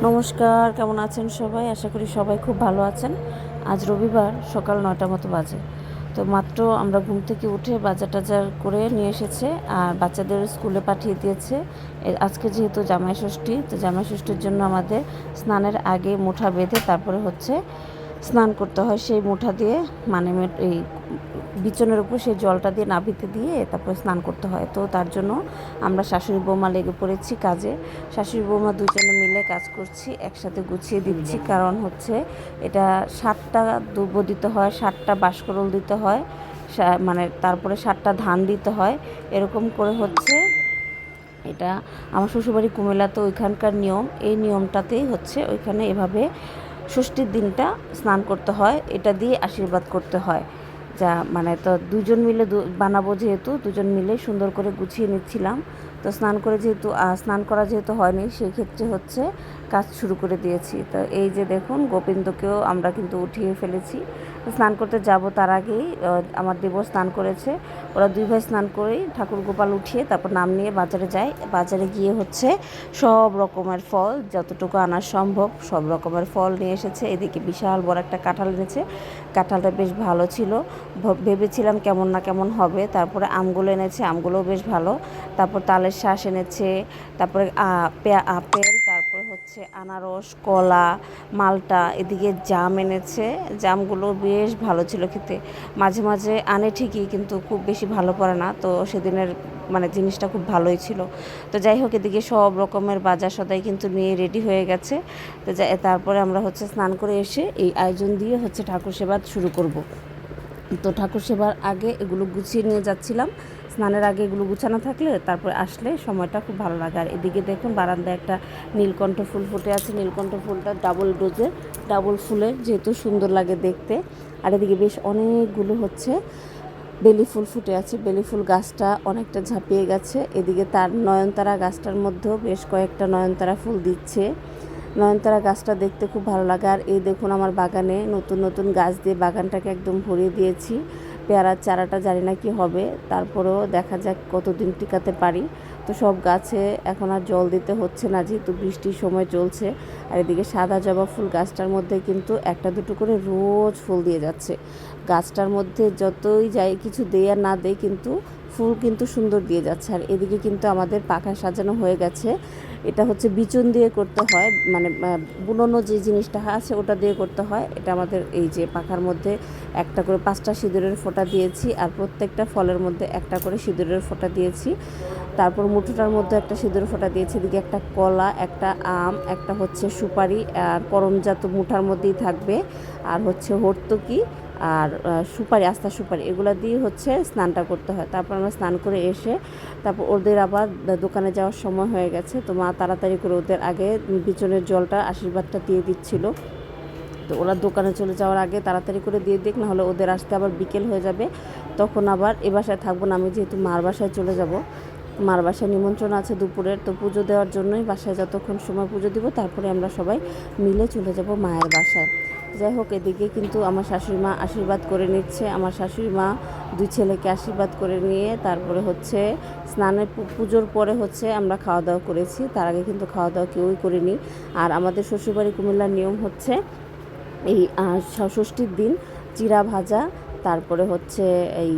নমস্কার, কেমন আছেন সবাই? আশা করি সবাই খুব ভালো আছেন। আজ রবিবার সকাল ৯টার মতো বাজে। তো মাত্র আমরা ঘুম থেকে উঠে বাজার টাজার করে নিয়ে এসেছে আর বাচ্চাদের স্কুলে পাঠিয়ে দিয়েছে। আজকে যেহেতু জামাই ষষ্ঠী, তো জামাই ষষ্ঠীর জন্য আমাদের স্নানের আগে মুঠা বেঁধে তারপরে স্নান করতে হয়। সেই মুঠা দিয়ে মানে এই বিছনের উপর সেই জলটা দিয়ে নাভিতে দিয়ে তারপরে স্নান করতে হয়। তো তার জন্য আমরা শাশুড়ি বৌমা লেগে পড়েছি কাজে। শাশুড়ি বৌমা দুজনে মিলে কাজ করছি, একসাথে গুছিয়ে দিচ্ছি। কারণ এটা 7টা দুব্বো দিতে হয়, 7টা বাঁশকরল দিতে হয়, মানে তারপরে 7টা ধান দিতে হয়। এরকম করে এটা আমার শ্বশুরবাড়ি কুমিল্লাতে ওইখানকার নিয়ম। এই নিয়মটাতেই ওইখানে এভাবে ষষ্ঠীর দিনটা স্নান করতে হয়, এটা দিয়ে আশীর্বাদ করতে হয়। যা মানে তো দুজন মিলে বানাবো, যেহেতু দুজন মিলে সুন্দর করে গুছিয়ে নিচ্ছিলাম। তো স্নান করা যেহেতু হয়নি, সেই ক্ষেত্রে কাজ শুরু করে দিয়েছি। তো এই যে দেখুন, গোবিন্দকেও আমরা কিন্তু উঠিয়ে ফেলেছি। স্নান করতে যাব তার আগেই আমার দেবর স্নান করেছে। ওরা দুই ভাই স্নান করেই ঠাকুর গোপাল উঠিয়ে তারপর নাম নিয়ে বাজারে যায়। বাজারে গিয়ে সব রকমের ফল, যতটুকু আনা সম্ভব সব রকমের ফল নিয়ে এসেছে। এদিকে বিশাল বড় একটা কাঁঠাল এনেছে। কাঁঠালটা বেশ ভালো ছিল, ভেবেছিলাম কেমন না কেমন হবে। তারপরে আমগুলো এনেছে, আমগুলোও বেশ ভালো। তারপর তালের শাঁস এনেছে, তারপরে আপেল, তারপরে আনারস, কলা, মালটা, এদিকে জাম এনেছে। জামগুলো বেশ ভালো ছিল খেতে। মাঝে মাঝে আনে ঠিকই, কিন্তু খুব বেশি ভালো পড়ে না। তো সেদিনের মানে জিনিসটা খুব ভালোই ছিল। তো যাই হোক, এদিকে সব রকমের বাজার সদাই কিন্তু নিয়ে রেডি হয়ে গেছে। তো তারপরে আমরা স্নান করে এসে এই আয়োজন দিয়ে ঠাকুর সেবা শুরু করব। তো ঠাকুর সেবার আগে এগুলো গুছিয়ে নিয়ে যাচ্ছিলাম। স্নানের আগে এগুলো গুছানো থাকলে তারপরে আসলে সময়টা খুব ভালো লাগে। আর এদিকে দেখুন, বারান্দায় একটা নীলকণ্ঠ ফুল ফুটে আছে। নীলকণ্ঠ ফুলটা ডাবল ফুলের, যেহেতু সুন্দর লাগে দেখতে। আর এদিকে বেশ অনেকগুলো বেলি ফুল ফুটে আছে। বেলি ফুল গাছটা অনেকটা ঝাঁপিয়ে গেছে। এদিকে তার নয়নতারা গাছটার মধ্যেও বেশ কয়েকটা নয়নতারা ফুল দিচ্ছে। নয়নতারা গাছটা দেখতে খুব ভালো লাগে। আর এই দেখুন, আমার বাগানে নতুন নতুন গাছ দিয়ে বাগানটাকে একদম ভরিয়ে দিয়েছি। পেয়ারার চারাটা জানি না কি হবে, তারপরেও দেখা যাক কতদিন টিকাতে পারি। তো সব গাছে এখন আর জল দিতে হচ্ছে না, যেহেতু বৃষ্টির সময় চলছে। আর এদিকে সাদা জবা ফুল গাছটার মধ্যে কিন্তু একটা দুটো করে রোজ ফুল দিয়ে যাচ্ছে। গাছটার মধ্যে যতই যাই কিছু দেই আর না দেই, কিন্তু ফুল কিন্তু সুন্দর দিয়ে যাচ্ছে। আর এদিকে কিন্তু আমাদের পাখা সাজানো হয়ে গেছে। এটা বিচুন দিয়ে করতে হয়, মানে বুননো যে জিনিসটা আছে ওটা দিয়ে করতে হয়। এটা আমাদের এই যে পাখার মধ্যে একটা করে 5টা সিঁদুরের ফোঁটা দিয়েছি, আর প্রত্যেকটা ফলের মধ্যে একটা করে সিঁদুরের ফোঁটা দিয়েছি। তারপর মুঠোটার মধ্যে একটা সিঁদুরের ফোঁটা দিয়েছি। এদিকে একটা কলা, একটা আম, একটা সুপারি, আর করমজাত মুঠার মধ্যেই থাকবে, আর হর্তুকি আর সুপারি, আস্তা সুপারি, এগুলো দিয়ে স্নানটা করতে হয়। তারপর আমরা স্নান করে এসে তারপর ওদের আবার দোকানে যাওয়ার সময় হয়ে গেছে। তো মা তাড়াতাড়ি করে ওদের আগে বিচনের জলটা, আশীর্বাদটা দিয়ে দিচ্ছিল। তো ওরা দোকানে চলে যাওয়ার আগে তাড়াতাড়ি করে দিয়ে দিক, নাহলে ওদের আসতে আবার বিকেল হয়ে যাবে। তখন আবার এ বাসায় থাকবো না, আমি যেহেতু মার বাসায় চলে যাব। মার বাসায় নিমন্ত্রণ আছে দুপুরের, তো পুজো দেওয়ার জন্যই বাসায় যতক্ষণ সময় পুজো দিব, তারপরে আমরা সবাই মিলে চলে যাব মায়ের বাসায়। যাই হোক, এদিকে কিন্তু আমার শাশুড়ি মা আশীর্বাদ করে নিচ্ছে। আমার শাশুড়ি মা দুই ছেলেকে আশীর্বাদ করে নিয়ে তারপরে স্নানের পুজোর পরে আমরা খাওয়া দাওয়া করেছি। তার আগে কিন্তু খাওয়া দাওয়া কেউই করিনি। আর আমাদের শ্বশুরবাড়ি কুমিল্লার নিয়ম এই ষষ্ঠীর দিন চিড়া ভাজা, তারপরে এই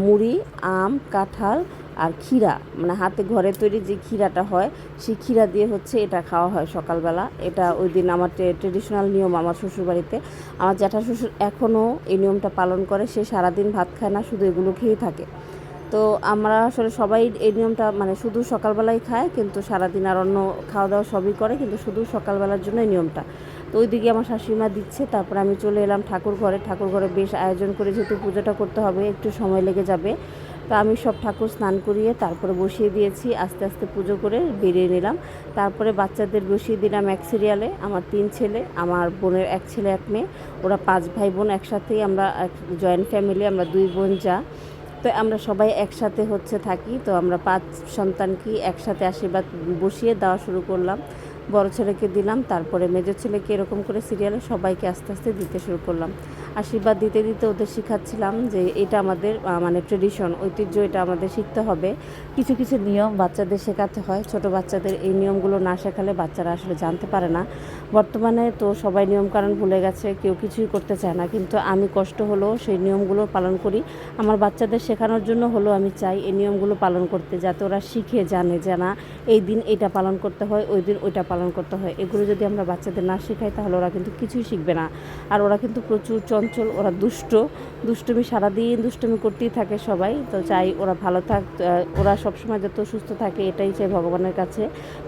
মুড়ি, আম, কাঁঠাল আর ক্ষীরা, মানে হাতে ঘরে তৈরি যে ক্ষীরাটা হয়, সেই ক্ষীরা দিয়ে এটা খাওয়া হয় সকালবেলা। এটা ওই দিন আমার ট্রেডিশনাল নিয়ম আমার শ্বশুরবাড়িতে। আমার জ্যাঠা শ্বশুর এখনও এই নিয়মটা পালন করে। সে সারাদিন ভাত খায় না, শুধু এগুলো খেয়েই থাকে। তো আমরা আসলে সবাই এই নিয়মটা মানে শুধু সকালবেলাই খায়, কিন্তু সারাদিন আর অন্য খাওয়া দাওয়া সবই করে, কিন্তু শুধু সকালবেলার জন্য এই নিয়মটা। তো ওইদিকে আমার শাশুড়িমা দিচ্ছে, তারপর আমি চলে এলাম ঠাকুর ঘরে বেশ আয়োজন করে, যেহেতু পুজোটা করতে হবে একটু সময় লেগে যাবে। তো আমি সব ঠাকুর স্নান করিয়ে তারপরে বসিয়ে দিয়েছি। আস্তে আস্তে পুজো করে বেরিয়ে নিলাম। তারপরে বাচ্চাদের বসিয়ে দিলাম এক সিরিয়ালে। আমার 3 ছেলে, আমার বোনের 1 ছেলে 1 মেয়ে, ওরা 5 ভাই বোন একসাথেই। আমরা জয়েন্ট ফ্যামিলি, আমরা 2 বোন যা। তো আমরা সবাই একসাথে থাকি। তো আমরা 5 সন্তানকে একসাথে আশীর্বাদ বসিয়ে দেওয়া শুরু করলাম। বড় ছেলেকে দিলাম, তারপরে মেজর ছেলেকে, এরকম করে সিরিয়ালে সবাইকে আস্তে আস্তে দিতে শুরু করলাম। আশীর্বাদ দিতে দিতে ওদের শেখাচ্ছিলাম যে এটা আমাদের মানে ট্রেডিশন, ঐতিহ্য, এটা আমাদের শিখতে হবে। কিছু কিছু নিয়ম বাচ্চাদের শেখাতে হয়। ছোট বাচ্চাদের এই নিয়মগুলো না শেখালে বাচ্চারা আসলে জানতে পারে না। বর্তমানে তো সবাই নিয়মকানুন ভুলে গেছে, কেউ কিছুই করতে চায় না, কিন্তু আমি কষ্ট হলেও সেই নিয়মগুলো পালন করি। আমার বাচ্চাদের শেখানোর জন্য হলেও আমি চাই এই নিয়মগুলো পালন করতে, যাতে ওরা শিখে জানে যে না, এই দিন এটা পালন করতে হয়, ওই দিন ওইটা পালন করতে হয়। এগুলো যদি আমরা বাচ্চাদের না শেখাই তাহলে ওরা কিন্তু কিছুই শিখবে না। আর ওরা কিন্তু প্রচুর চঞ্চল, ওরা দুষ্টুমি, সারাদিন দুষ্টুমি করতেই থাকে সবাই। তো চাই ওরা ভালো থাক, ওরা সবসময় যত সুস্থ থাকে এটাই চাই ভগবানের কাছে।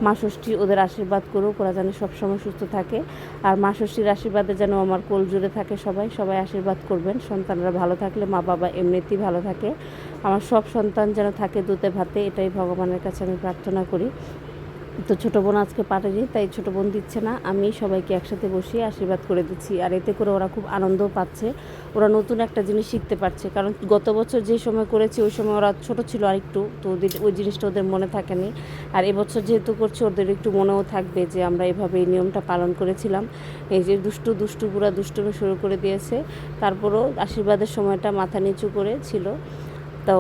মা ষষ্ঠী ওদের আশীর্বাদ করুক, ওরা যেন সবসময় সুস্থ থাকে। আর মা ষষ্ঠীর আশীর্বাদে যেন আমার কোল জুড়ে থাকে সবাই আশীর্বাদ করবেন। সন্তানরা ভালো থাকলে মা বাবা এমনিতেই ভালো থাকে। আমার সব সন্তান যেন থাকে দুধে ভাতে, এটাই ভগবানের কাছে আমি প্রার্থনা করি। তো ছোটো বোন আজকে পারেনি, তাই ছোটো বোন দিচ্ছে না, আমি সবাইকে একসাথে বসিয়ে আশীর্বাদ করে দিচ্ছি। আর এতে করে ওরা খুব আনন্দও পাচ্ছে, ওরা নতুন একটা জিনিস শিখতে পারছে। কারণ গত বছর যে সময় করেছি ওই সময় ওরা ছোটো ছিল আর একটু, তো ওই জিনিসটা ওদের মনে থাকেনি। আর এবছর যেহেতু করছে ওদের একটু মনেও থাকবে যে আমরা এভাবে এই নিয়মটা পালন করেছিলাম। এই যে দুষ্টু পুরা দুষ্টুমি শুরু করে দিয়েছে, তারপরও আশীর্বাদের সময়টা মাথা নিচু করে ছিল। তো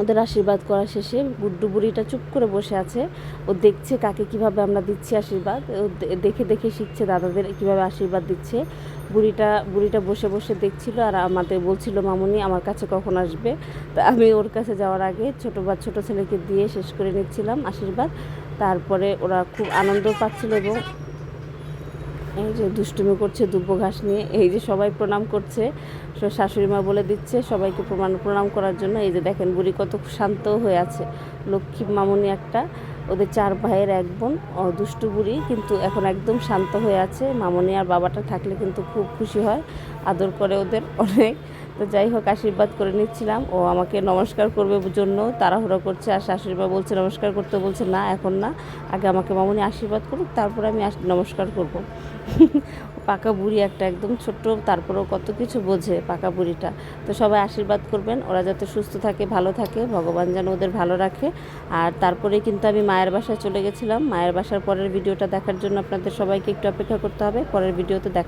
ওদের আশীর্বাদ করা শেষে গুড্ডু বুড়িটা চুপ করে বসে আছে। ও দেখছে কাকে কিভাবে আমরা দিচ্ছি আশীর্বাদ, ও দেখে শিখছে দাদাদের কিভাবে আশীর্বাদ দিচ্ছে। বুড়িটা বসে বসে দেখছিল আর আমাদের বলছিল, মামুনি আমার কাছে কখন আসবে। তা আমি ওর কাছে যাওয়ার আগে ছোট ছেলেকে দিয়ে শেষ করে নিচ্ছিলাম আশীর্বাদ। তারপরে ওরা খুব আনন্দ পাচ্ছিল এবং এই যে দুষ্টুমি করছে দুব্বো ঘাস নিয়ে। এই যে সবাই প্রণাম করছে, শাশুড়ি মা বলে দিচ্ছে সবাইকে প্রণাম করার জন্য। এই যে দেখেন বুড়ি কত শান্ত হয়ে আছে, লক্ষ্মী মামুনি একটা। ওদের 4 ভাইয়ের 1 বোন, দুষ্টু বুড়ি কিন্তু এখন একদম শান্ত হয়ে আছে। মামুনি আর বাবাটা থাকলে কিন্তু খুব খুশি হয়, আদর করে ওদের অনেক। তো যাই হোক, আশীর্বাদ করে নিচ্ছিলাম। ও আমাকে নমস্কার করবে জন্য তাড়াহুড়ো করছে, আর শাশুড়ি মা বলছে নমস্কার করতে, বলছে না এখন না, আগে আমাকে মামুনি আশীর্বাদ করুক, তারপরে আমি নমস্কার করব। পাকা বুড়ি একটা, একদম ছোট্ট, তারপরেও কত কিছু বোঝে পাকা বুড়িটা। তো সবাই আশীর্বাদ করবেন ওরা যাতে সুস্থ থাকে, ভালো থাকে, ভগবান যেন ওদের ভালো রাখে। আর তারপরে কিন্তু আমি মায়ের বাসায় চলে গেছিলাম। মায়ের বাসার পরের ভিডিওটা দেখার জন্য আপনাদের সবাইকে একটু অপেক্ষা করতে হবে, পরের ভিডিওতে দেখা।